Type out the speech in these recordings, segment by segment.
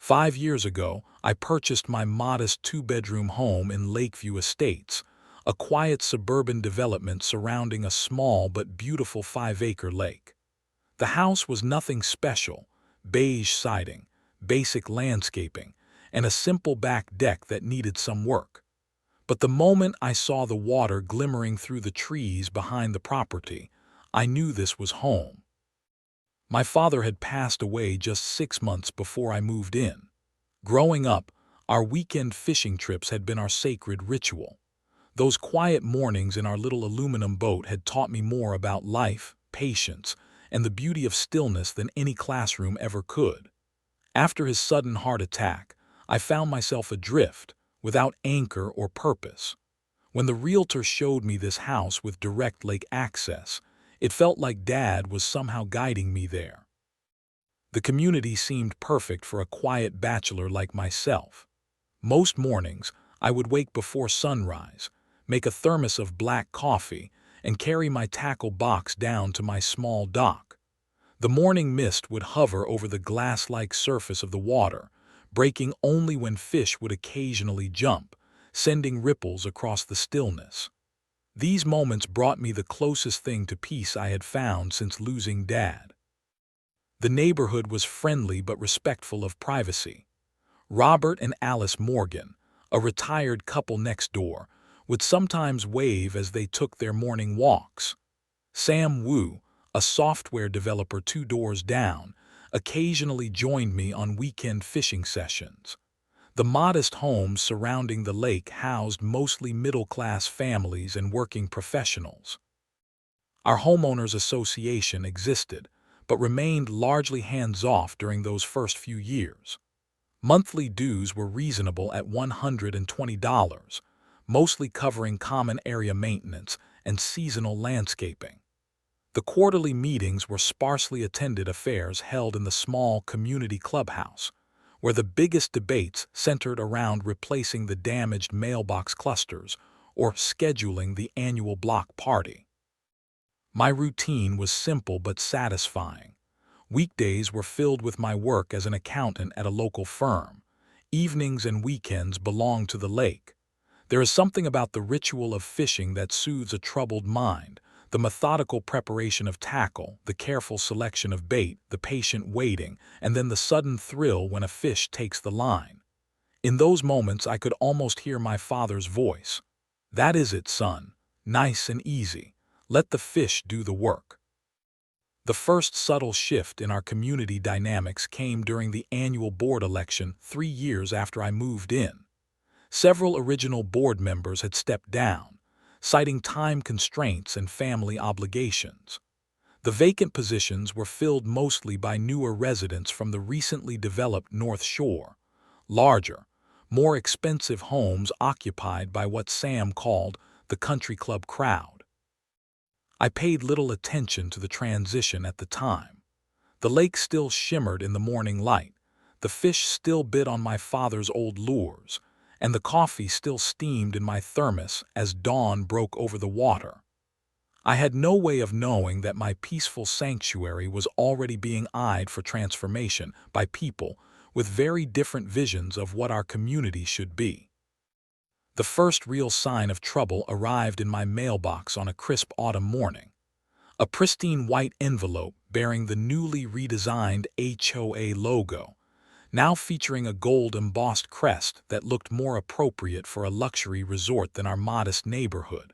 5 years ago, I purchased my modest two-bedroom home in Lakeview Estates, a quiet suburban development surrounding a small but beautiful 5-acre lake. The house was nothing special: beige siding, basic landscaping, and a simple back deck that needed some work. But the moment I saw the water glimmering through the trees behind the property, I knew this was home. My father had passed away just 6 months before I moved in. Growing up, our weekend fishing trips had been our sacred ritual. Those quiet mornings in our little aluminum boat had taught me more about life, patience, and the beauty of stillness than any classroom ever could. After his sudden heart attack, I found myself adrift, without anchor or purpose. When the realtor showed me this house with direct lake access, it felt like Dad was somehow guiding me there. The community seemed perfect for a quiet bachelor like myself. Most mornings, I would wake before sunrise, make a thermos of black coffee, and carry my tackle box down to my small dock. The morning mist would hover over the glass-like surface of the water, breaking only when fish would occasionally jump, sending ripples across the stillness. These moments brought me the closest thing to peace I had found since losing Dad. The neighborhood was friendly but respectful of privacy. Robert and Alice Morgan, a retired couple next door, would sometimes wave as they took their morning walks. Sam Wu, a software developer 2 doors down, occasionally joined me on weekend fishing sessions. The modest homes surrounding the lake housed mostly middle-class families and working professionals. Our homeowners association existed, but remained largely hands-off during those first few years. Monthly dues were reasonable at $120, mostly covering common area maintenance and seasonal landscaping. The quarterly meetings were sparsely attended affairs held in the small community clubhouse, where the biggest debates centered around replacing the damaged mailbox clusters or scheduling the annual block party. My routine was simple but satisfying. Weekdays were filled with my work as an accountant at a local firm. Evenings and weekends belonged to the lake. There is something about the ritual of fishing that soothes a troubled mind: the methodical preparation of tackle, the careful selection of bait, the patient waiting, and then the sudden thrill when a fish takes the line. In those moments I could almost hear my father's voice. "That is it, son. Nice and easy. Let the fish do the work." The first subtle shift in our community dynamics came during the annual board election 3 years after I moved in. Several original board members had stepped down, citing time constraints and family obligations. The vacant positions were filled mostly by newer residents from the recently developed North Shore, larger, more expensive homes occupied by what Sam called the country club crowd. I paid little attention to the transition at the time. The lake still shimmered in the morning light, the fish still bit on my father's old lures, and the coffee still steamed in my thermos as dawn broke over the water. I had no way of knowing that my peaceful sanctuary was already being eyed for transformation by people with very different visions of what our community should be. The first real sign of trouble arrived in my mailbox on a crisp autumn morning. A pristine white envelope bearing the newly redesigned HOA logo, now featuring a gold-embossed crest that looked more appropriate for a luxury resort than our modest neighborhood.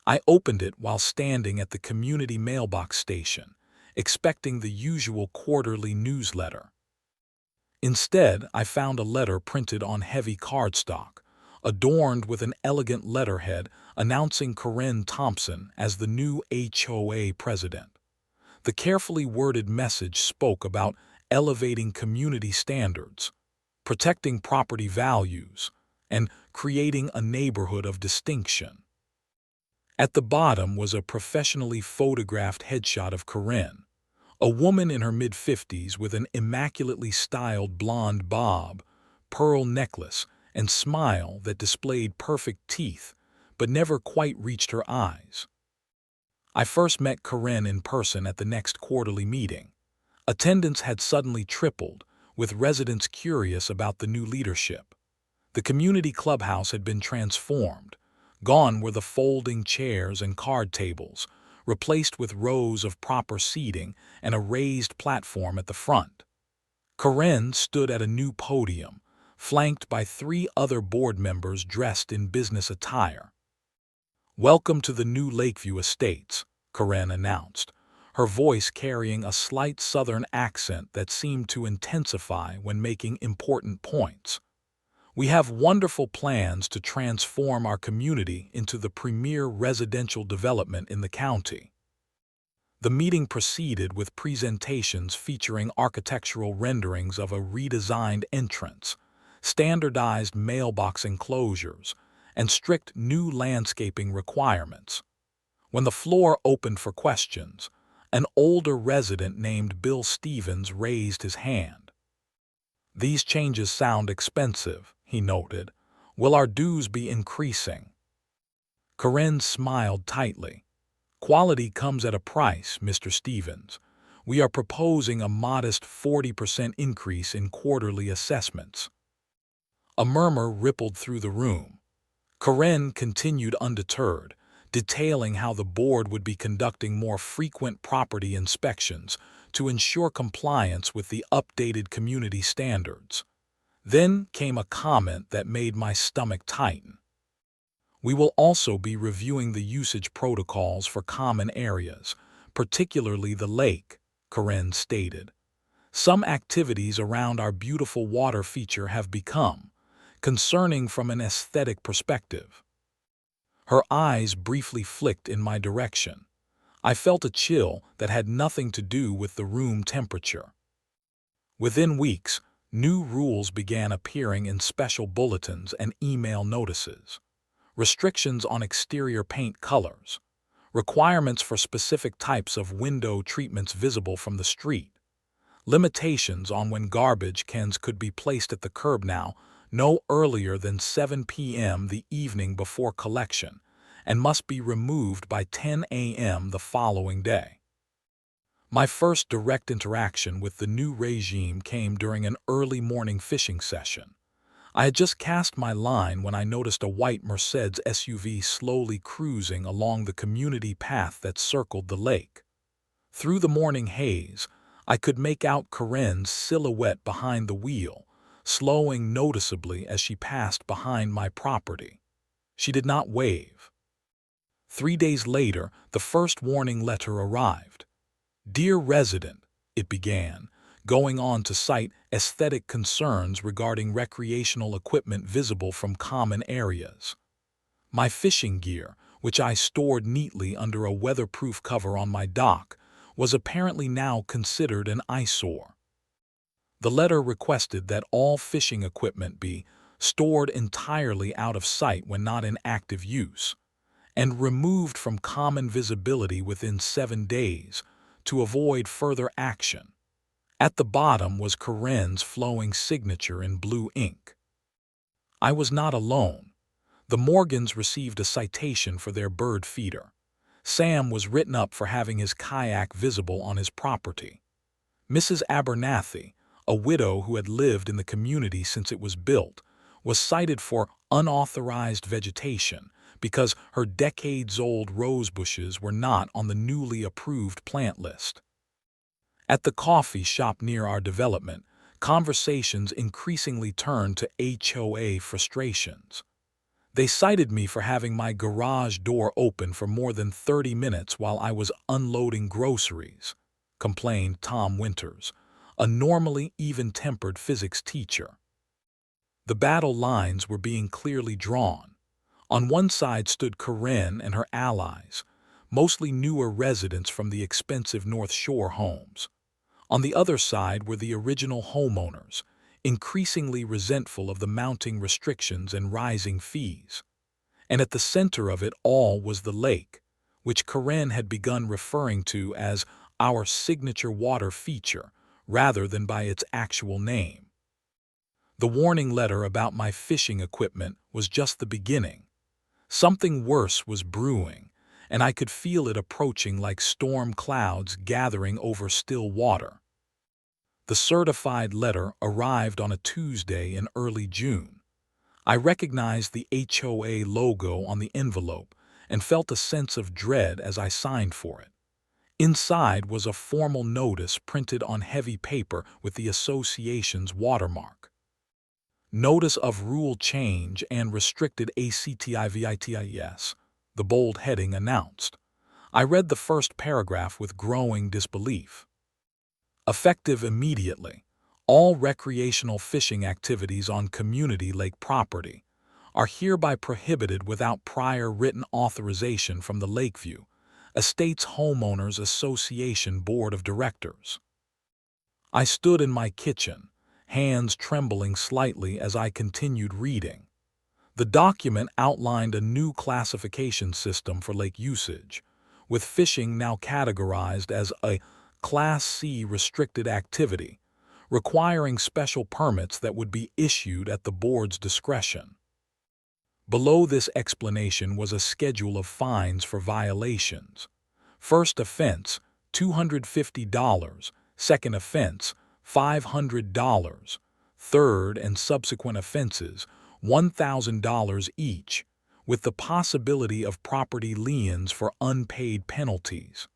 I opened it while standing at the community mailbox station, expecting the usual quarterly newsletter. Instead, I found a letter printed on heavy cardstock, adorned with an elegant letterhead announcing Corinne Thompson as the new HOA president. The carefully worded message spoke about elevating community standards, protecting property values, and creating a neighborhood of distinction. At the bottom was a professionally photographed headshot of Corinne, a woman in her mid-50s with an immaculately styled blonde bob, pearl necklace, and smile that displayed perfect teeth but never quite reached her eyes. I first met Corinne in person at the next quarterly meeting. Attendance had suddenly tripled, with residents curious about the new leadership. The community clubhouse had been transformed. Gone were the folding chairs and card tables, replaced with rows of proper seating and a raised platform at the front. Karen stood at a new podium, flanked by 3 other board members dressed in business attire. "Welcome to the new Lakeview Estates," Karen announced, her voice carrying a slight southern accent that seemed to intensify when making important points. "We have wonderful plans to transform our community into the premier residential development in the county." The meeting proceeded with presentations featuring architectural renderings of a redesigned entrance, standardized mailbox enclosures, and strict new landscaping requirements. When the floor opened for questions, an older resident named Bill Stevens raised his hand. "These changes sound expensive," he noted. "Will our dues be increasing?" Karen smiled tightly. "Quality comes at a price, Mr. Stevens. We are proposing a modest 40% increase in quarterly assessments." A murmur rippled through the room. Karen continued undeterred, detailing how the board would be conducting more frequent property inspections to ensure compliance with the updated community standards. Then came a comment that made my stomach tighten. "We will also be reviewing the usage protocols for common areas, particularly the lake," Karen stated. "Some activities around our beautiful water feature have become concerning from an aesthetic perspective." Her eyes briefly flicked in my direction. I felt a chill that had nothing to do with the room temperature. Within weeks, new rules began appearing in special bulletins and email notices. Restrictions on exterior paint colors, requirements for specific types of window treatments visible from the street, limitations on when garbage cans could be placed at the curb now no earlier than 7 p.m. the evening before collection, and must be removed by 10 a.m. the following day. My first direct interaction with the new regime came during an early morning fishing session. I had just cast my line when I noticed a white Mercedes SUV slowly cruising along the community path that circled the lake. Through the morning haze, I could make out Karen's silhouette behind the wheel, slowing noticeably as she passed behind my property. She did not wave. 3 days later, the first warning letter arrived. "Dear resident," it began, going on to cite aesthetic concerns regarding recreational equipment visible from common areas. My fishing gear, which I stored neatly under a weatherproof cover on my dock, was apparently now considered an eyesore. The letter requested that all fishing equipment be stored entirely out of sight when not in active use, and removed from common visibility within 7 days to avoid further action. At the bottom was Karen's flowing signature in blue ink. I was not alone. The Morgans received a citation for their bird feeder. Sam was written up for having his kayak visible on his property. Mrs. Abernathy, a widow who had lived in the community since it was built, was cited for unauthorized vegetation because her decades-old rose bushes were not on the newly approved plant list. At the coffee shop near our development, conversations increasingly turned to HOA frustrations. They cited me for having my garage door open for more than 30 minutes while I was unloading groceries, complained Tom Winters, a normally even-tempered physics teacher. The battle lines were being clearly drawn. On one side stood Karen and her allies, mostly newer residents from the expensive North Shore homes. On the other side were the original homeowners, increasingly resentful of the mounting restrictions and rising fees. And at the center of it all was the lake, which Karen had begun referring to as our signature water feature rather than by its actual name. The warning letter about my fishing equipment was just the beginning. Something worse was brewing, and I could feel it approaching like storm clouds gathering over still water. The certified letter arrived on a Tuesday in early June. I recognized the HOA logo on the envelope and felt a sense of dread as I signed for it. Inside was a formal notice printed on heavy paper with the association's watermark. Notice of rule change and restricted activities, the bold heading announced. I read the first paragraph with growing disbelief. Effective immediately, all recreational fishing activities on community lake property are hereby prohibited without prior written authorization from the Lakeview Estates Homeowners Association Board of Directors. I stood in my kitchen, hands trembling slightly as I continued reading. The document outlined a new classification system for lake usage, with fishing now categorized as a Class C restricted activity, requiring special permits that would be issued at the board's discretion. Below this explanation was a schedule of fines for violations. First offense, $250, second offense, $500, third and subsequent offenses, $1,000 each, with the possibility of property liens for unpaid penalties.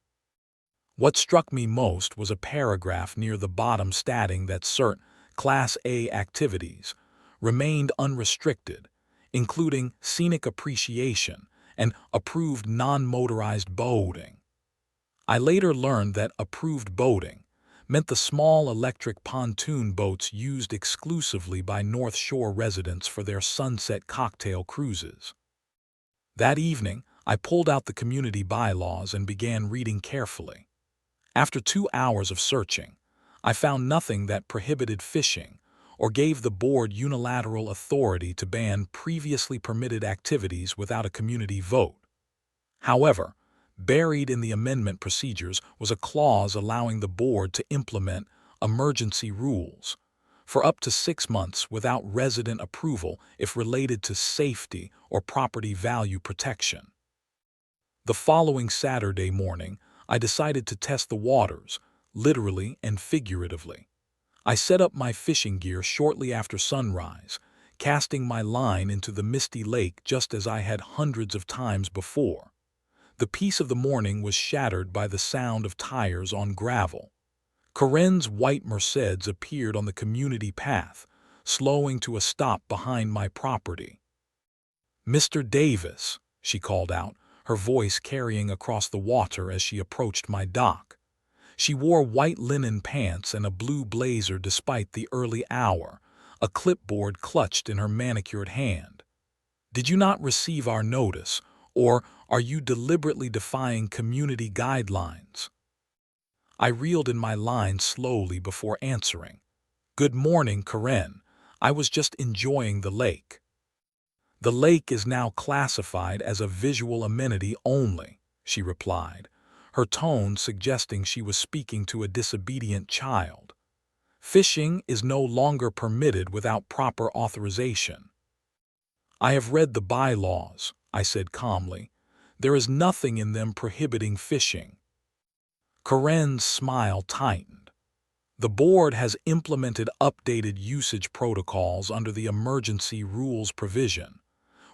What struck me most was a paragraph near the bottom stating that certain Class A activities remained unrestricted, including scenic appreciation and approved non-motorized boating. I later learned that approved boating meant the small electric pontoon boats used exclusively by North Shore residents for their sunset cocktail cruises. That evening, I pulled out the community bylaws and began reading carefully. After 2 hours of searching, I found nothing that prohibited fishing or gave the board unilateral authority to ban previously permitted activities without a community vote. However, buried in the amendment procedures was a clause allowing the board to implement emergency rules for up to 6 months without resident approval if related to safety or property value protection. The following Saturday morning, I decided to test the waters, literally and figuratively. I set up my fishing gear shortly after sunrise, casting my line into the misty lake just as I had hundreds of times before. The peace of the morning was shattered by the sound of tires on gravel. Corinne's white Mercedes appeared on the community path, slowing to a stop behind my property. "Mr. Davis," she called out, her voice carrying across the water as she approached my dock. She wore white linen pants and a blue blazer despite the early hour, a clipboard clutched in her manicured hand. "Did you not receive our notice, or are you deliberately defying community guidelines?" I reeled in my line slowly before answering. "Good morning, Corinne. I was just enjoying the lake." "The lake is now classified as a visual amenity only," she replied, her tone suggesting she was speaking to a disobedient child. "Fishing is no longer permitted without proper authorization." "I have read the bylaws," I said calmly. "There is nothing in them prohibiting fishing." Corinne's smile tightened. "The board has implemented updated usage protocols under the emergency rules provision.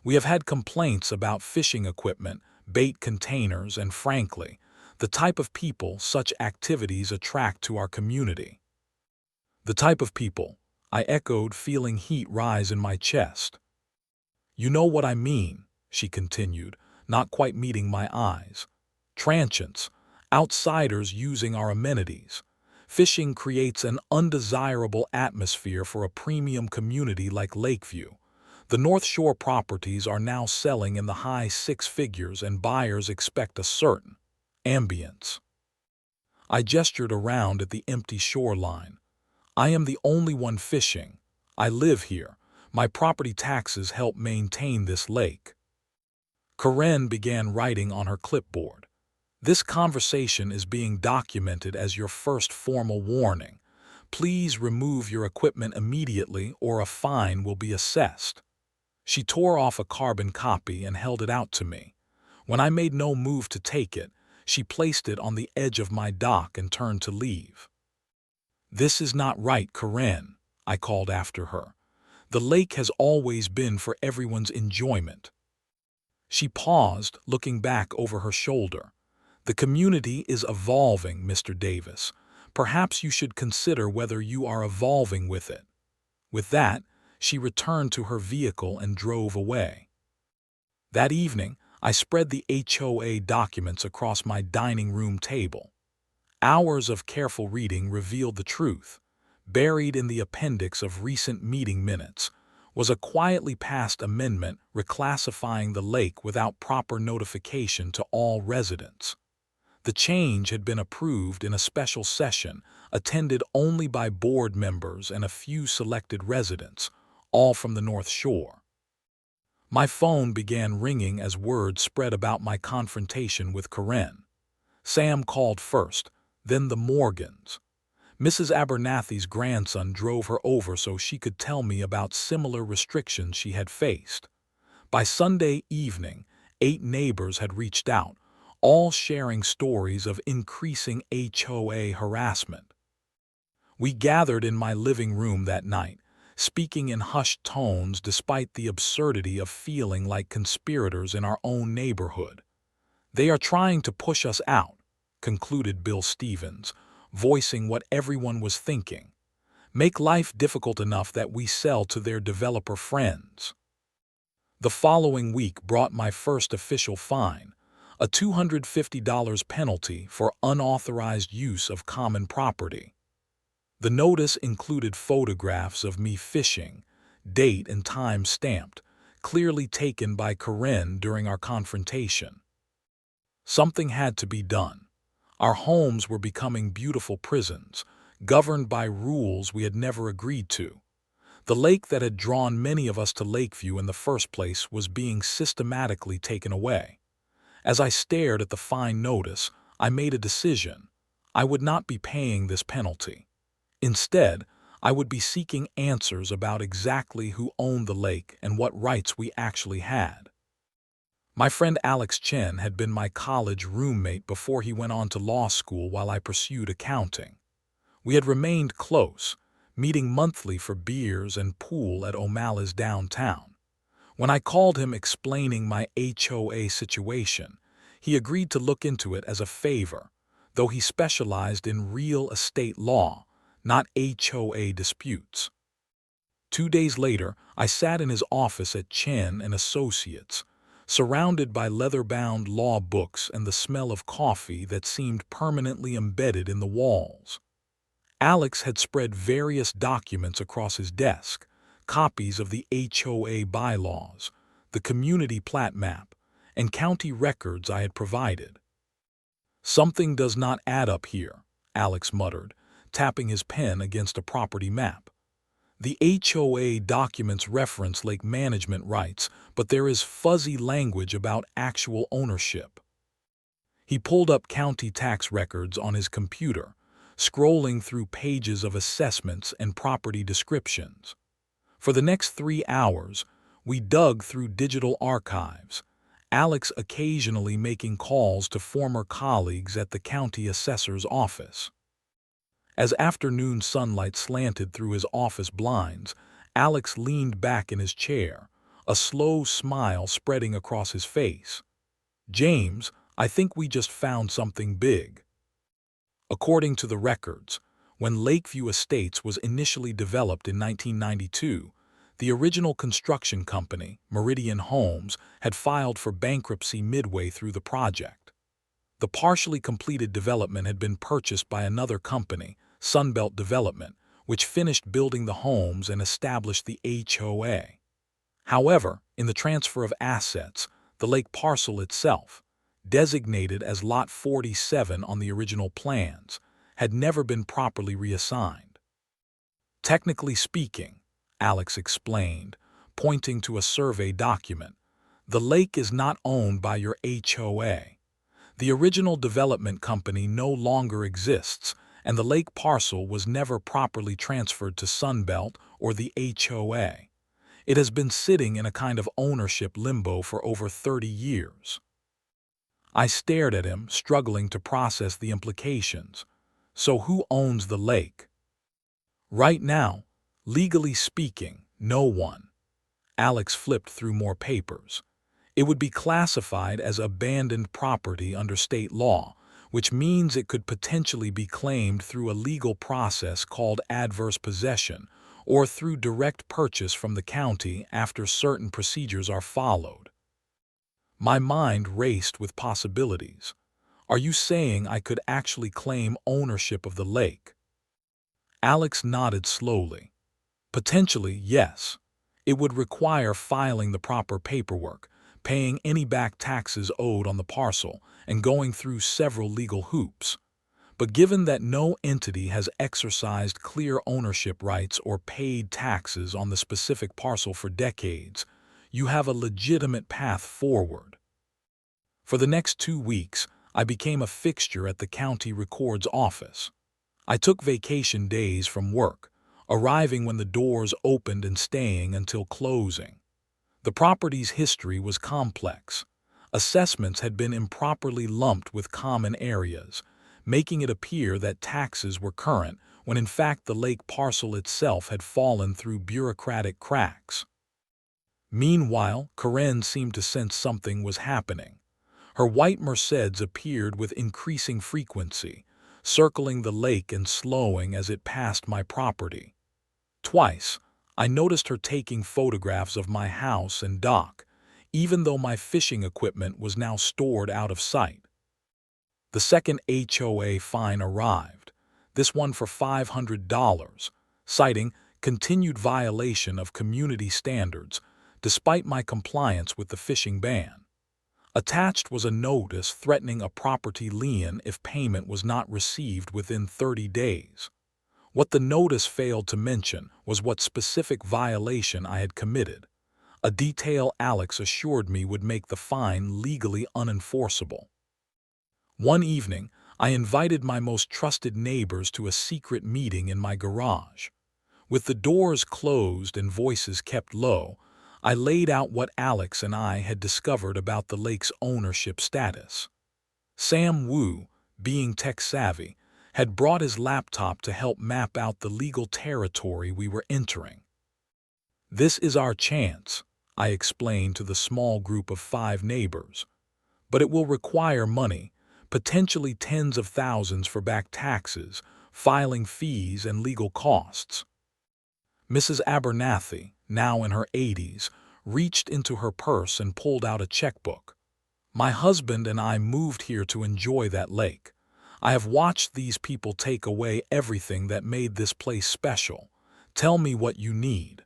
We have had complaints about fishing equipment, bait containers, and frankly, the type of people such activities attract to our community." "The type of people," I echoed, feeling heat rise in my chest. "You know what I mean," she continued, not quite meeting my eyes. "Transients, outsiders using our amenities. Fishing creates an undesirable atmosphere for a premium community like Lakeview. The North Shore properties are now selling in the high 6 figures and buyers expect a certain ambience." I gestured around at the empty shoreline. "I am the only one fishing. I live here. My property taxes help maintain this lake." Corinne began writing on her clipboard. "This conversation is being documented as your first formal warning. Please remove your equipment immediately or a fine will be assessed." She tore off a carbon copy and held it out to me. When I made no move to take it, she placed it on the edge of my dock and turned to leave. "This is not right, Corinne," I called after her. "The lake has always been for everyone's enjoyment." She paused, looking back over her shoulder. "The community is evolving, Mr. Davis. Perhaps you should consider whether you are evolving with it." With that, she returned to her vehicle and drove away. That evening, I spread the HOA documents across my dining room table. Hours of careful reading revealed the truth. Buried in the appendix of recent meeting minutes was a quietly passed amendment reclassifying the lake without proper notification to all residents. The change had been approved in a special session attended only by board members and a few selected residents, all from the North Shore. My phone began ringing as word spread about my confrontation with Corinne. Sam called first, then the Morgans. Mrs. Abernathy's grandson drove her over so she could tell me about similar restrictions she had faced. By Sunday evening, 8 neighbors had reached out, all sharing stories of increasing HOA harassment. We gathered in my living room that night, speaking in hushed tones despite the absurdity of feeling like conspirators in our own neighborhood. "They are trying to push us out," concluded Bill Stevens, voicing what everyone was thinking. "Make life difficult enough that we sell to their developer friends." The following week brought my first official fine, a $250 penalty for unauthorized use of common property. The notice included photographs of me fishing, date and time stamped, clearly taken by Corinne during our confrontation. Something had to be done. Our homes were becoming beautiful prisons, governed by rules we had never agreed to. The lake that had drawn many of us to Lakeview in the first place was being systematically taken away. As I stared at the fine notice, I made a decision. I would not be paying this penalty. Instead, I would be seeking answers about exactly who owned the lake and what rights we actually had. My friend Alex Chen had been my college roommate before he went on to law school while I pursued accounting. We had remained close, meeting monthly for beers and pool at O'Malley's downtown. When I called him explaining my HOA situation, he agreed to look into it as a favor, though he specialized in real estate law, not HOA disputes. 2 days later, I sat in his office at Chen and Associates, surrounded by leather-bound law books and the smell of coffee that seemed permanently embedded in the walls. Alex had spread various documents across his desk, copies of the HOA bylaws, the community plat map, and county records I had provided. "Something does not add up here," Alex muttered, tapping his pen against a property map. "The HOA documents reference lake management rights, but there is fuzzy language about actual ownership." He pulled up county tax records on his computer, scrolling through pages of assessments and property descriptions. For the next 3 hours, we dug through digital archives, Alex occasionally making calls to former colleagues at the county assessor's office. As afternoon sunlight slanted through his office blinds, Alex leaned back in his chair, a slow smile spreading across his face. "James, I think we just found something big." According to the records, when Lakeview Estates was initially developed in 1992, the original construction company, Meridian Homes, had filed for bankruptcy midway through the project. The partially completed development had been purchased by another company, Sunbelt Development, which finished building the homes and established the HOA. However, in the transfer of assets, the lake parcel itself, designated as Lot 47 on the original plans, had never been properly reassigned. "Technically speaking," Alex explained, pointing to a survey document, "the lake is not owned by your HOA. The original development company no longer exists, and the lake parcel was never properly transferred to Sunbelt or the HOA. It has been sitting in a kind of ownership limbo for over 30 years. I stared at him, struggling to process the implications. "So who owns the lake?" Right now, legally speaking, no one. Alex flipped through more papers. It would be classified as abandoned property under state law, which means it could potentially be claimed through a legal process called adverse possession or through direct purchase from the county after certain procedures are followed. My mind raced with possibilities. Are you saying I could actually claim ownership of the lake? Alex nodded slowly. Potentially, yes. It would require filing the proper paperwork, paying any back taxes owed on the parcel, and going through several legal hoops. But given that no entity has exercised clear ownership rights or paid taxes on the specific parcel for decades, you have a legitimate path forward. For the next 2 weeks, I became a fixture at the county record's office. I took vacation days from work, arriving when the doors opened and staying until closing. The property's history was complex. Assessments had been improperly lumped with common areas, making it appear that taxes were current when in fact the lake parcel itself had fallen through bureaucratic cracks. Meanwhile, Karen seemed to sense something was happening. Her white Mercedes appeared with increasing frequency, circling the lake and slowing as it passed my property. Twice, I noticed her taking photographs of my house and dock, even though my fishing equipment was now stored out of sight. The second HOA fine arrived, this one for $500, citing continued violation of community standards despite my compliance with the fishing ban. Attached was a notice threatening a property lien if payment was not received within 30 days. What the notice failed to mention was what specific violation I had committed, a detail Alex assured me would make the fine legally unenforceable. One evening, I invited my most trusted neighbors to a secret meeting in my garage. With the doors closed and voices kept low, I laid out what Alex and I had discovered about the lake's ownership status. Sam Wu, being tech-savvy, had brought his laptop to help map out the legal territory we were entering. "This is our chance," I explained to the small group of 5 neighbors. "But it will require money, potentially tens of thousands for back taxes, filing fees, and legal costs." Mrs. Abernathy, now in her 80s, reached into her purse and pulled out a checkbook. "My husband and I moved here to enjoy that lake. I have watched these people take away everything that made this place special. Tell me what you need."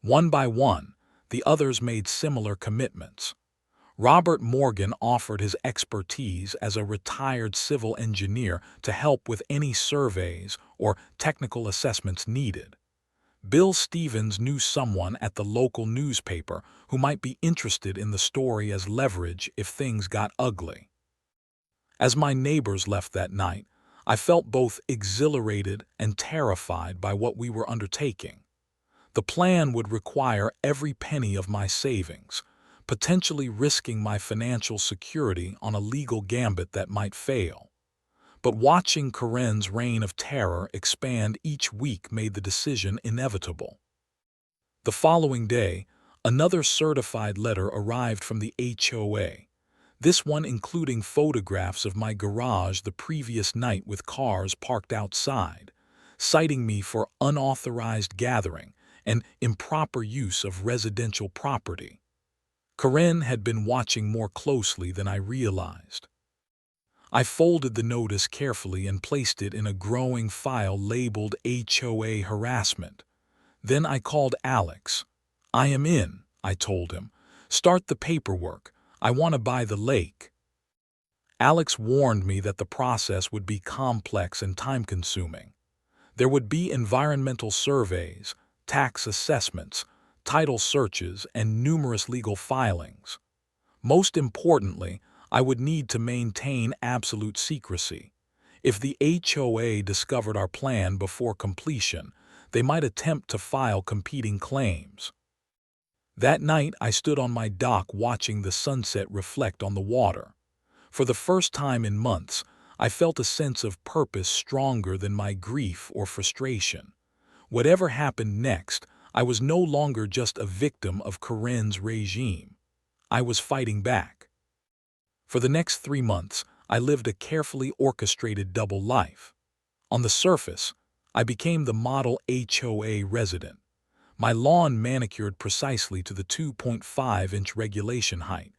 One by one, the others made similar commitments. Robert Morgan offered his expertise as a retired civil engineer to help with any surveys or technical assessments needed. Bill Stevens knew someone at the local newspaper who might be interested in the story as leverage if things got ugly. As my neighbors left that night, I felt both exhilarated and terrified by what we were undertaking. The plan would require every penny of my savings, potentially risking my financial security on a legal gambit that might fail. But watching Karen's reign of terror expand each week made the decision inevitable. The following day, another certified letter arrived from the HOA, this one including photographs of my garage the previous night with cars parked outside, citing me for unauthorized gathering and improper use of residential property. Karen had been watching more closely than I realized. I folded the notice carefully and placed it in a growing file labeled HOA harassment. Then I called Alex. "I am in," I told him. "Start the paperwork. I want to buy the lake." Alex warned me that the process would be complex and time-consuming. There would be environmental surveys, tax assessments, title searches, and numerous legal filings. Most importantly, I would need to maintain absolute secrecy. If the HOA discovered our plan before completion, they might attempt to file competing claims. That night, I stood on my dock watching the sunset reflect on the water. For the first time in months, I felt a sense of purpose stronger than my grief or frustration. Whatever happened next, I was no longer just a victim of Corinne's regime. I was fighting back. For the next 3 months, I lived a carefully orchestrated double life. On the surface, I became the model HOA resident. My lawn manicured precisely to the 2.5-inch regulation height.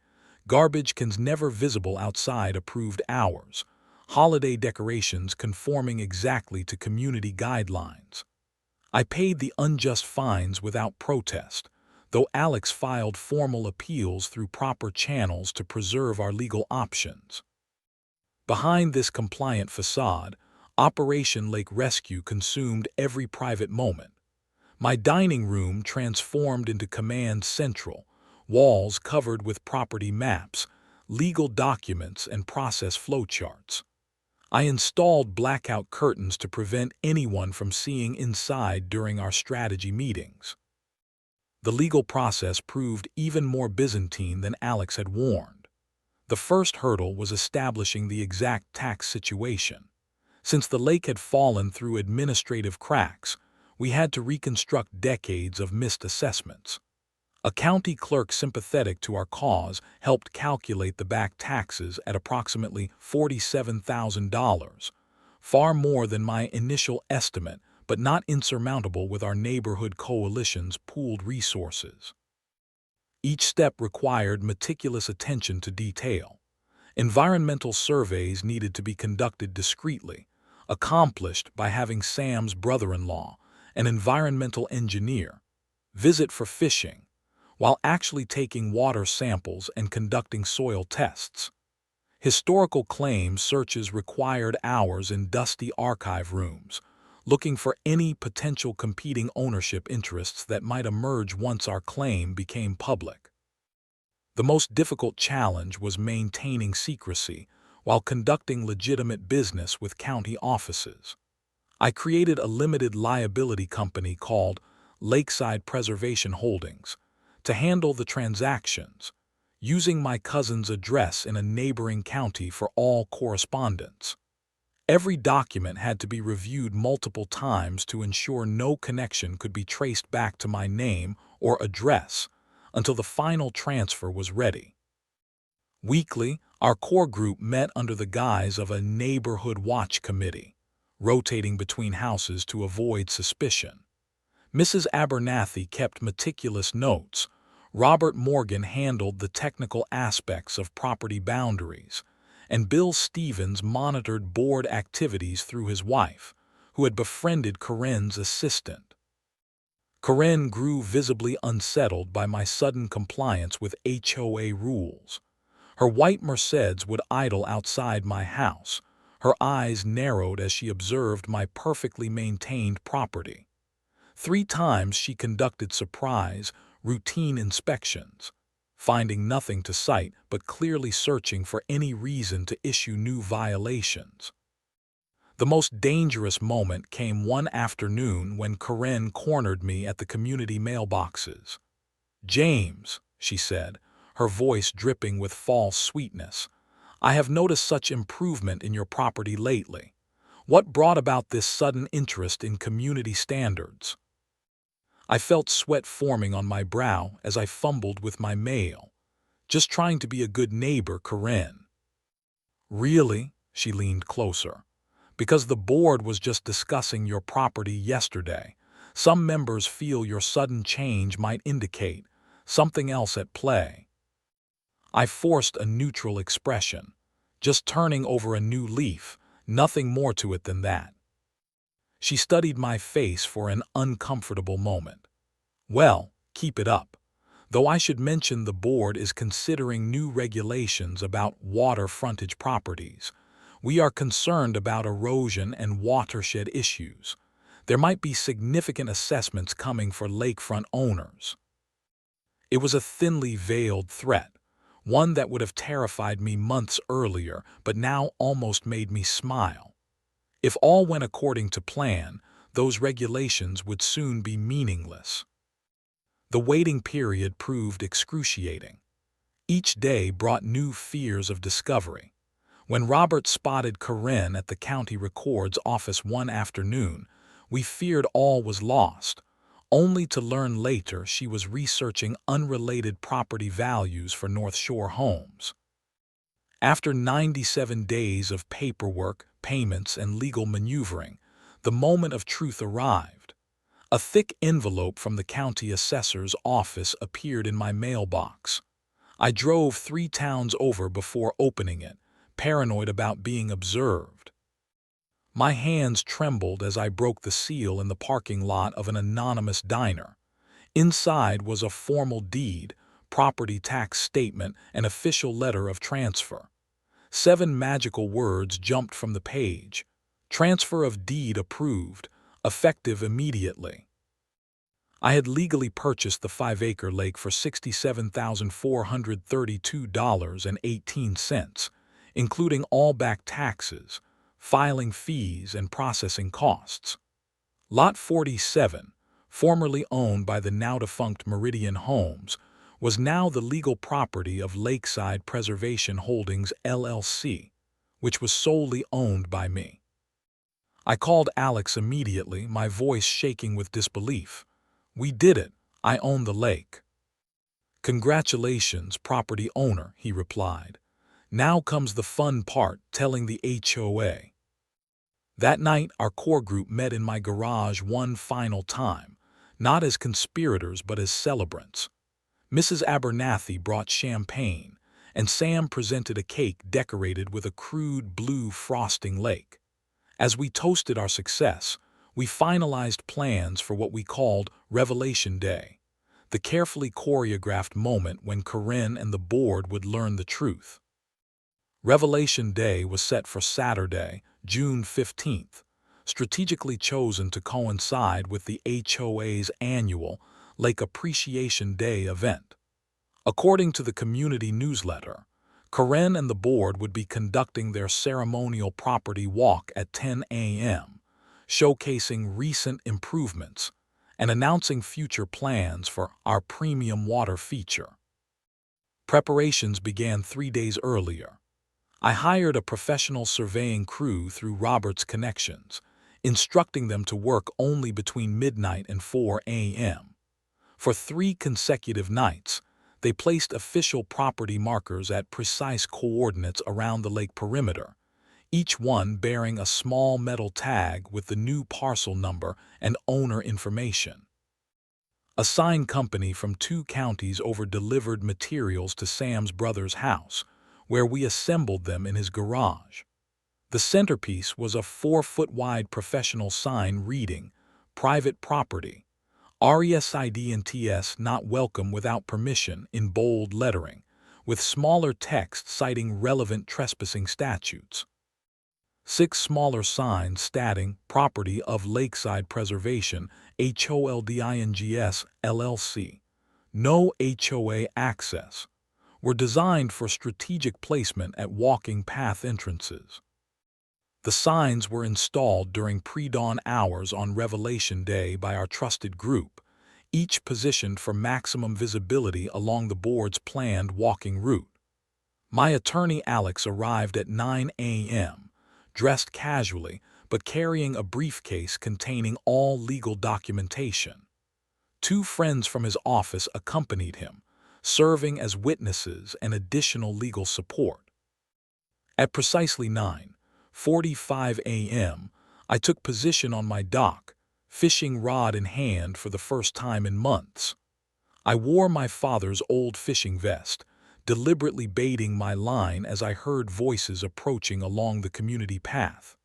Garbage cans never visible outside approved hours. Holiday decorations conforming exactly to community guidelines. I paid the unjust fines without protest, though Alex filed formal appeals through proper channels to preserve our legal options. Behind this compliant facade, Operation Lake Rescue consumed every private moment. My dining room transformed into command central, walls covered with property maps, legal documents, and process flowcharts. I installed blackout curtains to prevent anyone from seeing inside during our strategy meetings. The legal process proved even more Byzantine than Alex had warned. The first hurdle was establishing the exact tax situation. Since the lake had fallen through administrative cracks, we had to reconstruct decades of missed assessments. A county clerk sympathetic to our cause helped calculate the back taxes at approximately $47,000, far more than my initial estimate, but not insurmountable with our neighborhood coalition's pooled resources. Each step required meticulous attention to detail. Environmental surveys needed to be conducted discreetly, accomplished by having Sam's brother-in-law, an environmental engineer, visit for fishing, while actually taking water samples and conducting soil tests. Historical claim searches required hours in dusty archive rooms, looking for any potential competing ownership interests that might emerge once our claim became public. The most difficult challenge was maintaining secrecy while conducting legitimate business with county offices. I created a limited liability company called Lakeside Preservation Holdings to handle the transactions, using my cousin's address in a neighboring county for all correspondence. Every document had to be reviewed multiple times to ensure no connection could be traced back to my name or address until the final transfer was ready. Weekly, our core group met under the guise of a neighborhood watch committee, rotating between houses to avoid suspicion. Mrs. Abernathy kept meticulous notes. Robert Morgan handled the technical aspects of property boundaries, and Bill Stevens monitored board activities through his wife, who had befriended Corinne's assistant. Corinne grew visibly unsettled by my sudden compliance with HOA rules. Her white Mercedes would idle outside my house, her eyes narrowed as she observed my perfectly maintained property. 3 times she conducted surprise, routine inspections, finding nothing to cite but clearly searching for any reason to issue new violations. The most dangerous moment came one afternoon when Corinne cornered me at the community mailboxes. "James," she said, her voice dripping with false sweetness, "I have noticed such improvement in your property lately. What brought about this sudden interest in community standards?" I felt sweat forming on my brow as I fumbled with my mail. "Just trying to be a good neighbor, Corinne." "Really?" She leaned closer. "Because the board was just discussing your property yesterday. Some members feel your sudden change might indicate something else at play." I forced a neutral expression. "Just turning over a new leaf, nothing more to it than that." She studied my face for an uncomfortable moment. "Well, keep it up. Though I should mention the board is considering new regulations about water frontage properties. We are concerned about erosion and watershed issues. There might be significant assessments coming for lakefront owners." It was a thinly veiled threat, one that would have terrified me months earlier, but now almost made me smile. If all went according to plan, those regulations would soon be meaningless. The waiting period proved excruciating. Each day brought new fears of discovery. When Robert spotted Corinne at the county records office one afternoon, we feared all was lost, only to learn later she was researching unrelated property values for North Shore homes. After 97 days of paperwork, payments, and legal maneuvering, the moment of truth arrived. A thick envelope from the county assessor's office appeared in my mailbox. I drove 3 towns over before opening it, paranoid about being observed. My hands trembled as I broke the seal in the parking lot of an anonymous diner. Inside was a formal deed, property tax statement, and official letter of transfer. 7 magical words jumped from the page. Transfer of deed approved, effective immediately. I had legally purchased the 5-acre lake for $67,432.18, including all back taxes, filing fees, and processing costs. Lot 47, formerly owned by the now-defunct Meridian Homes, was now the legal property of Lakeside Preservation Holdings, LLC, which was solely owned by me. I called Alex immediately, my voice shaking with disbelief. "We did it. I own the lake." "Congratulations, property owner," he replied. "Now comes the fun part, telling the HOA." That night, our core group met in my garage one final time, not as conspirators but as celebrants. Mrs. Abernathy brought champagne, and Sam presented a cake decorated with a crude blue frosting lake. As we toasted our success, we finalized plans for what we called Revelation Day, the carefully choreographed moment when Corinne and the board would learn the truth. Revelation Day was set for Saturday, June 15th, strategically chosen to coincide with the HOA's annual Lake Appreciation Day event. According to the community newsletter, Corinne and the board would be conducting their ceremonial property walk at 10 a.m., showcasing recent improvements and announcing future plans for our premium water feature. Preparations began 3 days earlier. I hired a professional surveying crew through Robert's connections, instructing them to work only between midnight and 4 a.m. For 3 consecutive nights, they placed official property markers at precise coordinates around the lake perimeter, each one bearing a small metal tag with the new parcel number and owner information. A sign company from 2 counties over-delivered materials to Sam's brother's house, where we assembled them in his garage. The centerpiece was a 4-foot-wide professional sign reading, "Private Property, RESID and TS not welcome without permission," in bold lettering, with smaller text citing relevant trespassing statutes. 6 smaller signs stating "Property of Lakeside Preservation, HOLDINGS, LLC, no HOA access," were designed for strategic placement at walking path entrances. The signs were installed during pre-dawn hours on Revelation Day by our trusted group, each positioned for maximum visibility along the board's planned walking route. My attorney Alex arrived at 9 a.m., dressed casually but carrying a briefcase containing all legal documentation. 2 friends from his office accompanied him, serving as witnesses and additional legal support. At precisely 9:45 a.m., I took position on my dock, fishing rod in hand for the first time in months. I wore my father's old fishing vest, deliberately baiting my line as I heard voices approaching along the community path.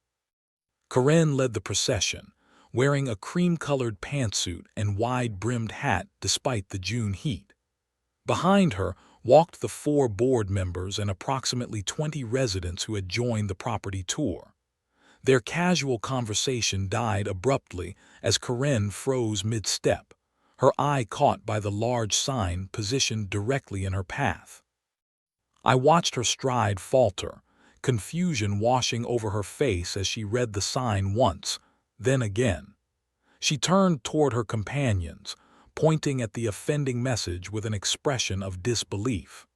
Corinne led the procession, wearing a cream-colored pantsuit and wide-brimmed hat despite the June heat. Behind her walked the 4 board members and approximately 20 residents who had joined the property tour. Their casual conversation died abruptly as Corinne froze mid-step, her eye caught by the large sign positioned directly in her path. I watched her stride falter, confusion washing over her face as she read the sign once, then again. She turned toward her companions, pointing at the offending message with an expression of disbelief.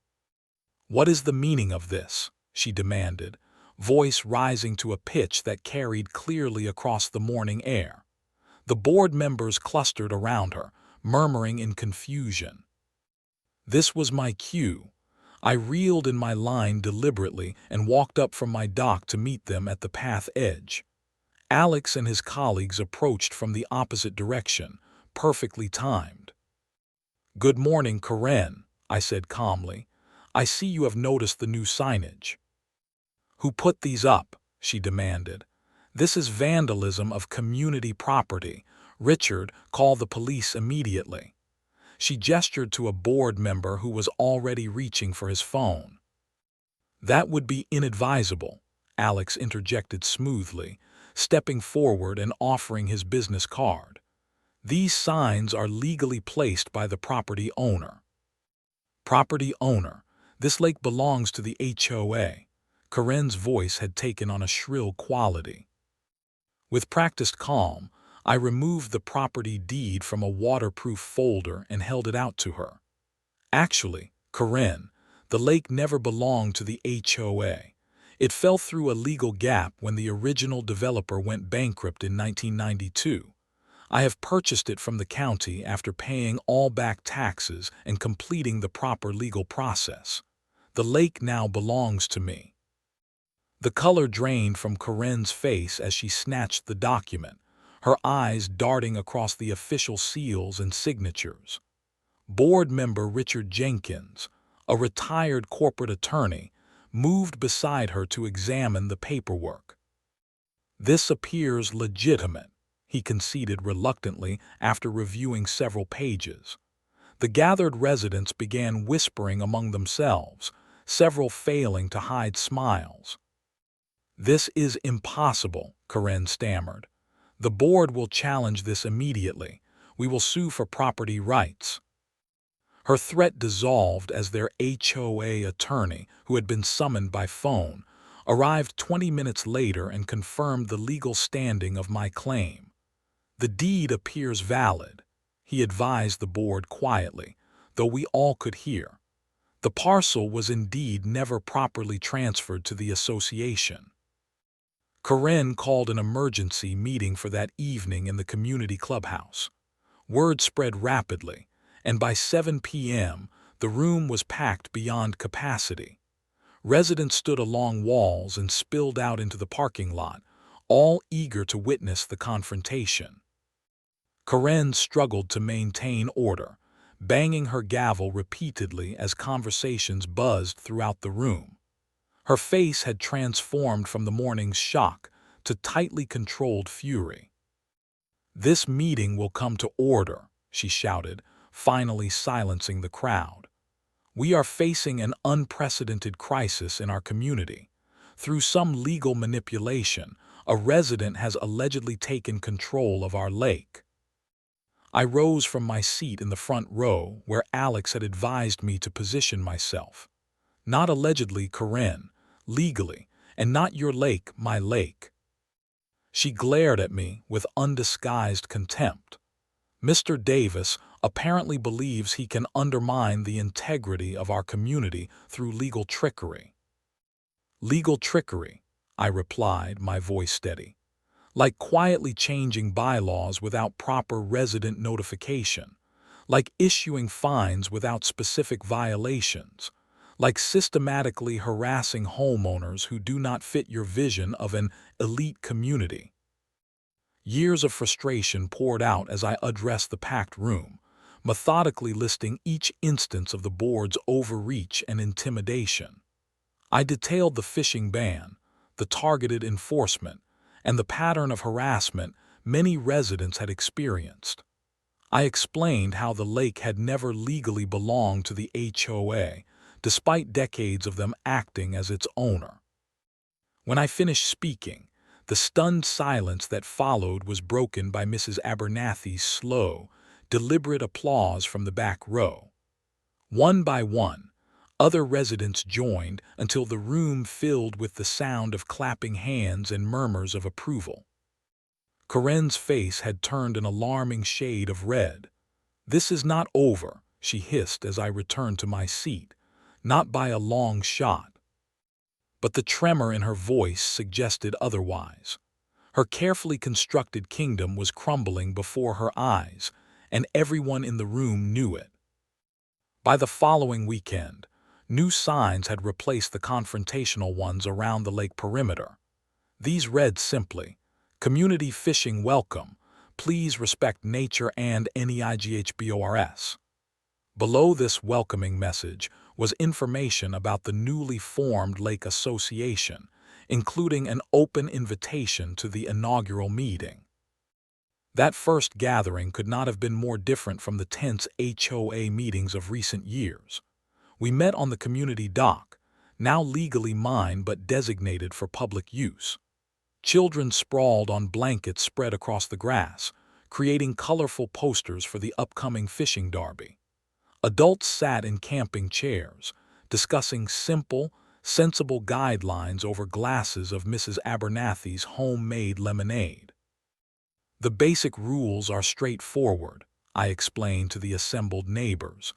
"What is the meaning of this?" she demanded, voice rising to a pitch that carried clearly across the morning air. The board members clustered around her, murmuring in confusion. This was my cue. I reeled in my line deliberately and walked up from my dock to meet them at the path edge. Alex and his colleagues approached from the opposite direction, perfectly timed. "Good morning, Karen," I said calmly. "I see you have noticed the new signage." "Who put these up?" she demanded. "This is vandalism of community property. Richard, call the police immediately." She gestured to a board member who was already reaching for his phone. "That would be inadvisable," Alex interjected smoothly, stepping forward and offering his business card. "These signs are legally placed by the property owner." "Property owner? This lake belongs to the HOA." Karen's voice had taken on a shrill quality. With practiced calm, I removed the property deed from a waterproof folder and held it out to her. "Actually, Karen, the lake never belonged to the HOA. It fell through a legal gap when the original developer went bankrupt in 1992. I have purchased it from the county after paying all back taxes and completing the proper legal process. The lake now belongs to me." The color drained from Karen's face as she snatched the document, her eyes darting across the official seals and signatures. Board member Richard Jenkins, a retired corporate attorney, moved beside her to examine the paperwork. "This appears legitimate," he conceded reluctantly after reviewing several pages. The gathered residents began whispering among themselves, several failing to hide smiles. "This is impossible," Karen stammered. "The board will challenge this immediately. We will sue for property rights." Her threat dissolved as their HOA attorney, who had been summoned by phone, arrived 20 minutes later and confirmed the legal standing of my claim. "The deed appears valid," he advised the board quietly, though we all could hear. The parcel was indeed never properly transferred to the association. Karen called an emergency meeting for that evening in the community clubhouse. Word spread rapidly, and by 7 p.m., the room was packed beyond capacity. Residents stood along walls and spilled out into the parking lot, all eager to witness the confrontation. Karen struggled to maintain order, banging her gavel repeatedly as conversations buzzed throughout the room. Her face had transformed from the morning's shock to tightly controlled fury. "This meeting will come to order," she shouted, finally silencing the crowd. "We are facing an unprecedented crisis in our community. Through some legal manipulation, a resident has allegedly taken control of our lake." I rose from my seat in the front row where Alex had advised me to position myself. "Not allegedly, Karen. Legally, and not your lake, my lake." She glared at me with undisguised contempt. "Mr. Davis apparently believes he can undermine the integrity of our community through legal trickery." "Legal trickery," I replied, my voice steady. "Like quietly changing bylaws without proper resident notification. Like issuing fines without specific violations. Like systematically harassing homeowners who do not fit your vision of an elite community." Years of frustration poured out as I addressed the packed room, methodically listing each instance of the board's overreach and intimidation. I detailed the fishing ban, the targeted enforcement, and the pattern of harassment many residents had experienced. I explained how the lake had never legally belonged to the HOA, despite decades of them acting as its owner. When I finished speaking, the stunned silence that followed was broken by Mrs. Abernathy's slow, deliberate applause from the back row. One by one, other residents joined until the room filled with the sound of clapping hands and murmurs of approval. Karen's face had turned an alarming shade of red. "This is not over," she hissed as I returned to my seat. "Not by a long shot." but the tremor in her voice suggested otherwise. Her carefully constructed kingdom was crumbling before her eyes, and everyone in the room knew it. By the following weekend, new signs had replaced the confrontational ones around the lake perimeter. These read simply, "Community fishing welcome. Please respect nature and NEIGHBORS." Below this welcoming message was information about the newly formed Lake Association, including an open invitation to the inaugural meeting. That first gathering could not have been more different from the tense HOA meetings of recent years. We met on the community dock, now legally mine but designated for public use. Children sprawled on blankets spread across the grass, creating colorful posters for the upcoming fishing derby. Adults sat in camping chairs, discussing simple, sensible guidelines over glasses of Mrs. Abernathy's homemade lemonade. "The basic rules are straightforward," I explained to the assembled neighbors.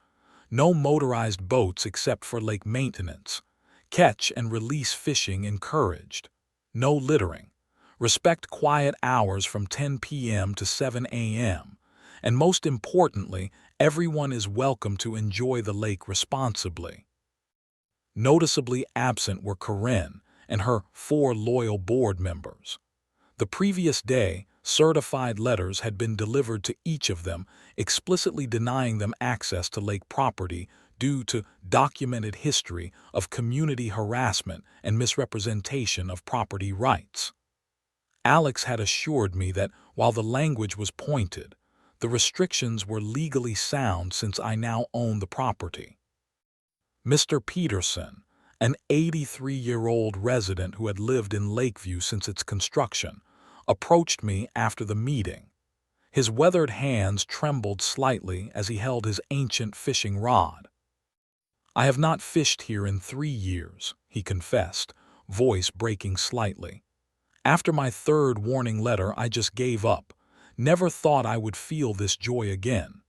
"No motorized boats except for lake maintenance. Catch and release fishing encouraged. No littering. Respect quiet hours from 10 p.m. to 7 a.m. And most importantly, everyone is welcome to enjoy the lake responsibly." Noticeably absent were Corinne and her 4 loyal board members. The previous day, certified letters had been delivered to each of them, explicitly denying them access to lake property due to documented history of community harassment and misrepresentation of property rights. Alex had assured me that while the language was pointed, the restrictions were legally sound since I now own the property. Mr. Peterson, an 83-year-old resident who had lived in Lakeview since its construction, approached me after the meeting. His weathered hands trembled slightly as he held his ancient fishing rod. "I have not fished here in 3 years," he confessed, voice breaking slightly. "After my 3rd warning letter, I just gave up. Never thought I would feel this joy again."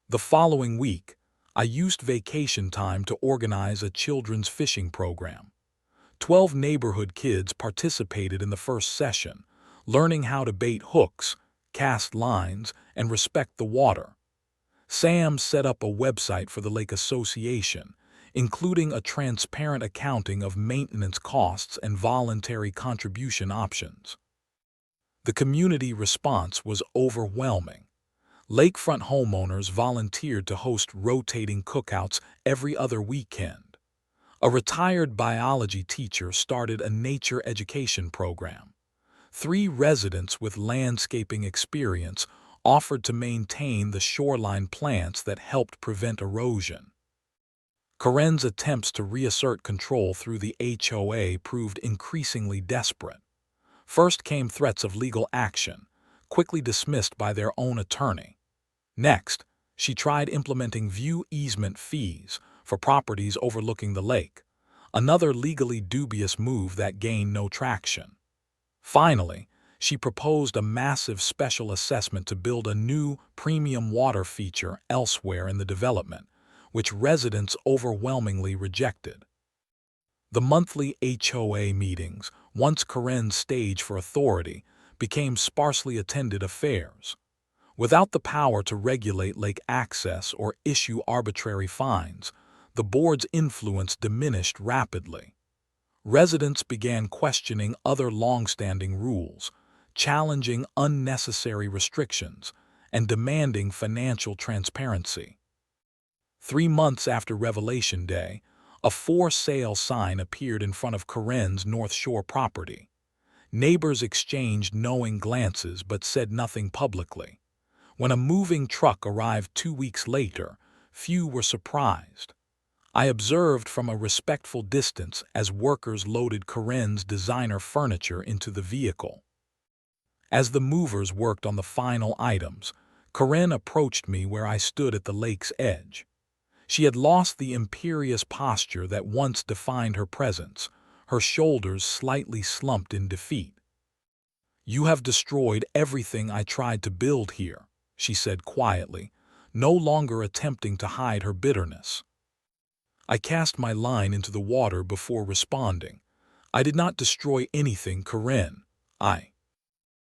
The following week, I used vacation time to organize a children's fishing program. 12 neighborhood kids participated in the first session, learning how to bait hooks, cast lines, and respect the water. Sam set up a website for the Lake Association, including a transparent accounting of maintenance costs and voluntary contribution options. The community response was overwhelming. Lakefront homeowners volunteered to host rotating cookouts every other weekend. A retired biology teacher started a nature education program. 3 residents with landscaping experience offered to maintain the shoreline plants that helped prevent erosion. Corinne's attempts to reassert control through the HOA proved increasingly desperate. First came threats of legal action, quickly dismissed by their own attorney. Next, she tried implementing view easement fees for properties overlooking the lake, another legally dubious move that gained no traction. Finally, she proposed a massive special assessment to build a new premium water feature elsewhere in the development, which residents overwhelmingly rejected. The monthly HOA meetings, once Corinne's stage for authority, became sparsely attended affairs. Without the power to regulate lake access or issue arbitrary fines, the board's influence diminished rapidly. Residents began questioning other long-standing rules, challenging unnecessary restrictions, and demanding financial transparency. 3 months after Revelation Day, a for-sale sign appeared in front of Corinne's North Shore property. Neighbors exchanged knowing glances but said nothing publicly. When a moving truck arrived 2 weeks later, few were surprised. I observed from a respectful distance as workers loaded Corinne's designer furniture into the vehicle. As the movers worked on the final items, Corinne approached me where I stood at the lake's edge. She had lost the imperious posture that once defined her presence, her shoulders slightly slumped in defeat. "You have destroyed everything I tried to build here," she said quietly, no longer attempting to hide her bitterness. I cast my line into the water before responding. I did not destroy anything, Corinne. I